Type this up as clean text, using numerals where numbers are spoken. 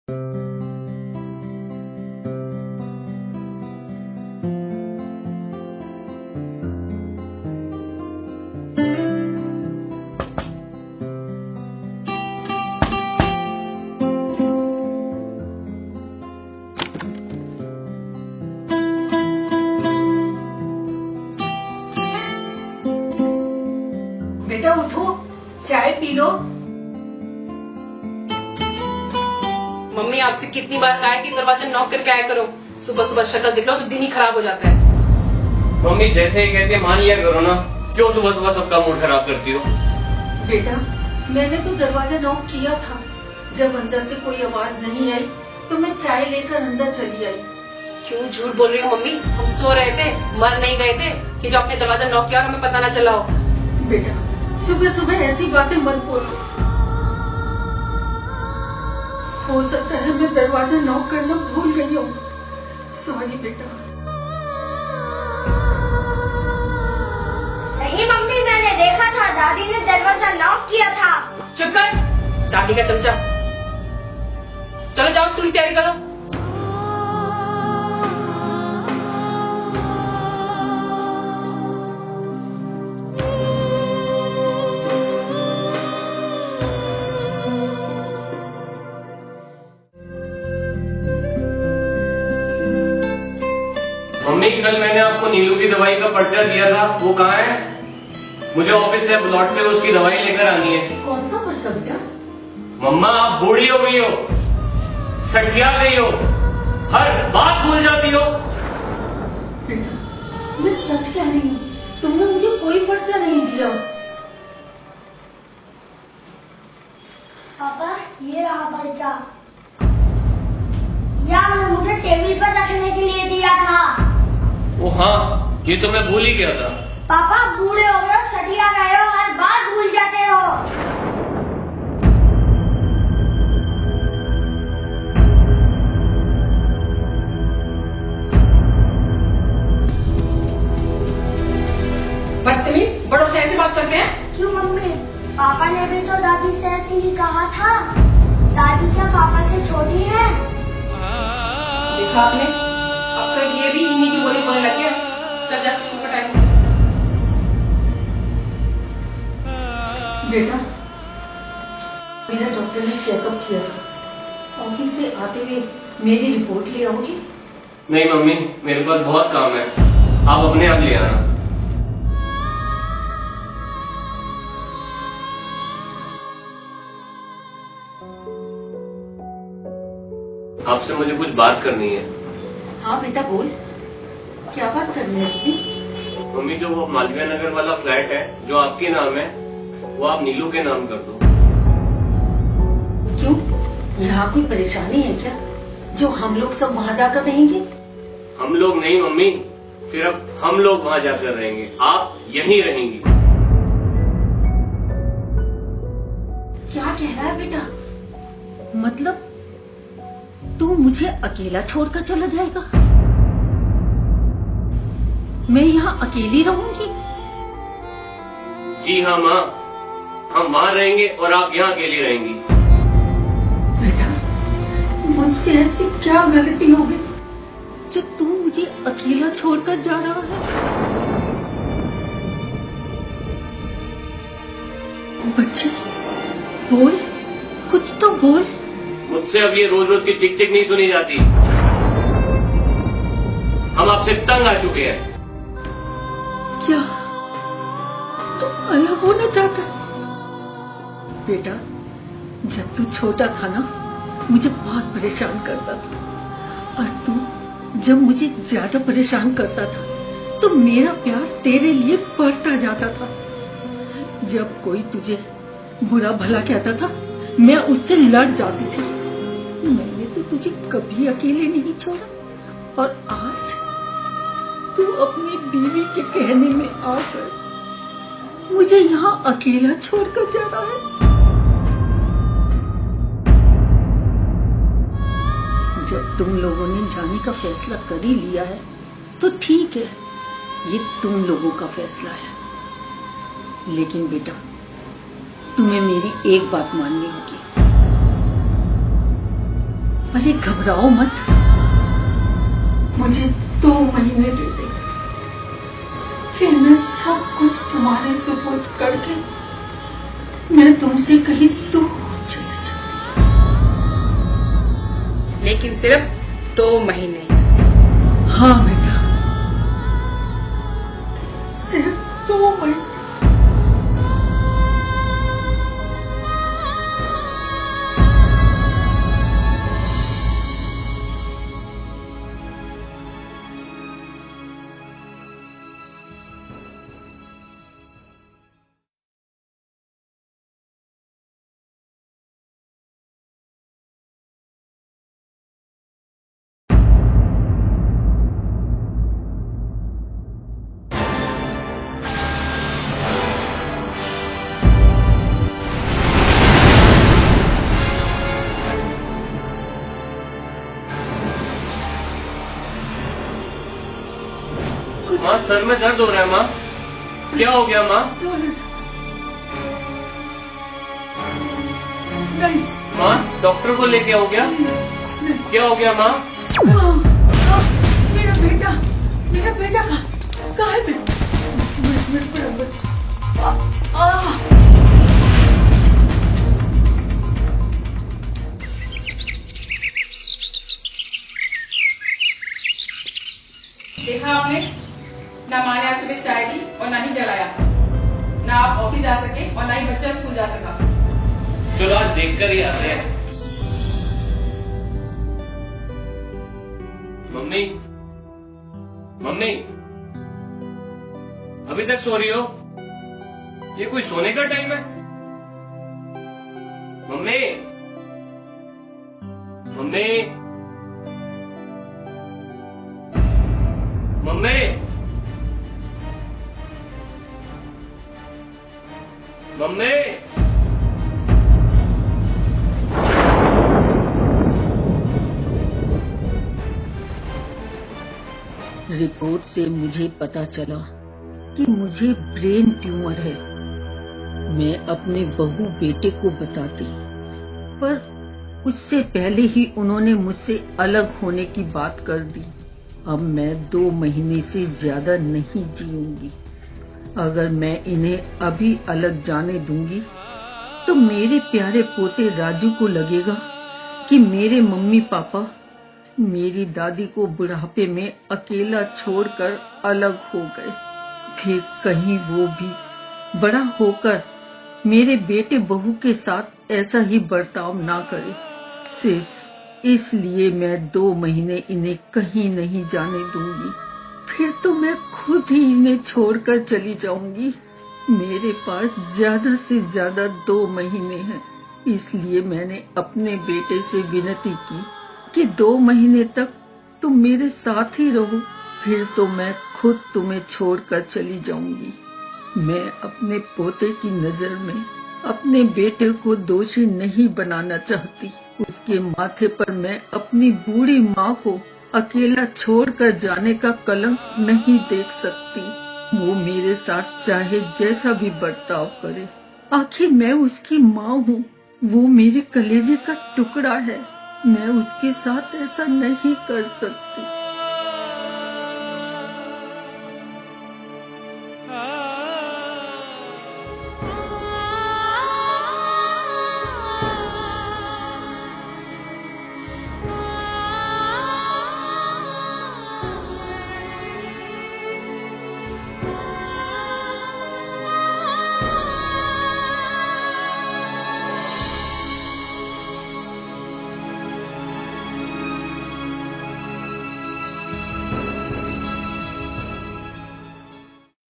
बेटा उठो, चाय पी लो। मम्मी आपसे कितनी बार कहा है कि दरवाजा नॉक करके आया करो। सुबह सुबह शक्ल दिख लो तो दिन ही खराब हो जाता है। मम्मी जैसे ही कहते मान लिया करो ना, क्यों सुबह सुबह सबका मूड खराब करती हो? बेटा मैंने तो दरवाजा नॉक किया था, जब अंदर से कोई आवाज नहीं आई तो मैं चाय लेकर अंदर चली आई। क्यों झूठ बोल रही हो मम्मी? हम सो रहे थे, मर नहीं गए थे कि जो आपने दरवाजा नॉक किया और हमें पता न चला हो। बेटा सुबह सुबह ऐसी बातें मत बोलो। हो सकता है मैं दरवाजा नॉक करना भूल गई हूँ। सॉरी बेटा। नहीं मम्मी, मैंने देखा था दादी ने दरवाजा नॉक किया था। चुप कर, दादी का चमचा। चलो जाओ स्कूल की तैयारी करो। मम्मी कल मैंने आपको नीलू की दवाई का पर्चा दिया था, वो कहाँ है? मुझे ऑफिस से लौट के उसकी दवाई लेकर आनी है। कौन सा पर्चा बेटा? मम्मा आप बूढ़ी हो गई हो, सठिया गई हो, हर बात भूल जाती हो। बेटा मैं सच कह रही हूँ, तुमने मुझे कोई पर्चा नहीं दिया। पापा ये रहा पर्चा। या आपने मुझे टेबल पर रखने के लिए दिया था। ओ हाँ, ये तो मैं भूल ही गया था। पापा बूढ़े हो गए हो, सटिया गए हो, हर बात भूल जाते हो। बदतमीज, बड़ों से ऐसे बात करते हैं? क्यों मम्मी? पापा ने भी तो दादी से ऐसे ही कहा था। दादी क्या पापा से छोटी है? देखा आपने, अब तो ये भी इन्हीं की बोली बोलने लग गया। चल जा स्कूल का टाइम। बेटा मेरा डॉक्टर ने चेकअप किया था, ऑफिस से आते हुए मेरी रिपोर्ट ले आओगे? नहीं मम्मी, मेरे पास बहुत काम है, आप अपने आप ले आना। आपसे मुझे कुछ बात करनी है। हाँ बेटा बोल, क्या बात करनी है तुम्हें? मम्मी जो वो मालवीय नगर वाला फ्लैट है जो आपके नाम है, वो आप नीलू के नाम कर दो। क्यों, यहाँ कोई परेशानी है क्या जो हम लोग सब वहाँ जाकर रहेंगे? हम लोग नहीं मम्मी, सिर्फ हम लोग वहाँ जाकर रहेंगे, आप यहीं रहेंगी। क्या कह रहा है बेटा? मतलब तू मुझे अकेला छोड़कर चला जाएगा? मैं यहाँ अकेली रहूंगी? जी हाँ माँ, हम वहाँ रहेंगे और आप यहाँ अकेली रहेंगी। बेटा मुझसे ऐसी क्या गलती हो गई जो तू मुझे अकेला छोड़कर जा रहा है? बच्चे बोल, कुछ तो बोल। मुझसे अब ये रोज रोज की चिक चिक नहीं सुनी जाती। हम आपसे तंग आ चुके हैं। क्या तू अलग होना चाहता? बेटा जब तू छोटा था ना, मुझे बहुत परेशान करता था, और तू जब मुझे ज्यादा परेशान करता था तो मेरा प्यार तेरे लिए बढ़ता जाता था। जब कोई तुझे बुरा भला कहता था मैं उससे लड़ जाती थी। मैंने तो तुझे कभी अकेले नहीं छोड़ा, और आज तू अपनी बीवी के कहने में आकर मुझे यहाँ अकेला छोड़कर जा रहा है। जब तुम लोगों ने जाने का फैसला कर ही लिया है तो ठीक है, ये तुम लोगों का फैसला है। लेकिन बेटा तुम्हें मेरी एक बात माननी होगी। अरे घबराओ मत, मुझे 2 महीने दे दे, फिर मैं सब कुछ तुम्हारे सुपुर्द करके मैं तुमसे कहीं दूर चली जाऊंगी। लेकिन सिर्फ 2 महीने। हाँ बेटा, सिर्फ 2 महीने। माँ सर में दर्द हो रहा है। माँ क्या हो गया माँ? नहीं, माँ डॉक्टर को लेके आओ क्या? क्या हो गया माँ? मेरा बेटा कहाँ है? मेरे देखा आपने, ना माँ ने आज सुबह चाय दी और ना ही जलाया, ना आप ऑफिस जा सके और ना ही बच्चा स्कूल जा सका। चलो आज देख कर ही आते हैं। मम्मी मम्मी अभी तक सो रही हो? ये कोई सोने का टाइम है? Mummy mummy mummy mummy report से मुझे पता चला कि मुझे ब्रेन ट्यूमर है। मैं अपने बहू बेटे को बताती, पर उससे पहले ही उन्होंने मुझसे अलग होने की बात कर दी। अब मैं 2 महीने से ज्यादा नहीं जीऊंगी। अगर मैं इन्हें अभी अलग जाने दूंगी तो मेरे प्यारे पोते राजू को लगेगा कि मेरे मम्मी पापा मेरी दादी को बुढ़ापे में अकेला छोड़कर अलग हो गए। फिर कहीं वो भी बड़ा होकर मेरे बेटे बहू के साथ ऐसा ही बर्ताव ना करे। सिर्फ इसलिए मैं 2 महीने इन्हें कहीं नहीं जाने दूंगी। फिर तो मैं खुद ही इन्हें छोड़कर चली जाऊंगी। मेरे पास ज्यादा से ज्यादा 2 महीने हैं, इसलिए मैंने अपने बेटे से विनती की कि 2 महीने तक तुम मेरे साथ ही रहो, फिर तो मैं खुद तुम्हें छोड़कर चली जाऊंगी। मैं अपने पोते की नजर में अपने बेटे को दोषी नहीं बनाना चाहती। उसके माथे पर मैं अपनी बूढ़ी माँ को अकेला छोड़कर जाने का कलंक नहीं देख सकती। वो मेरे साथ चाहे जैसा भी बर्ताव करे, आखिर मैं उसकी माँ हूँ। वो मेरे कलेजे का टुकड़ा है। मैं उसके साथ ऐसा नहीं कर सकती।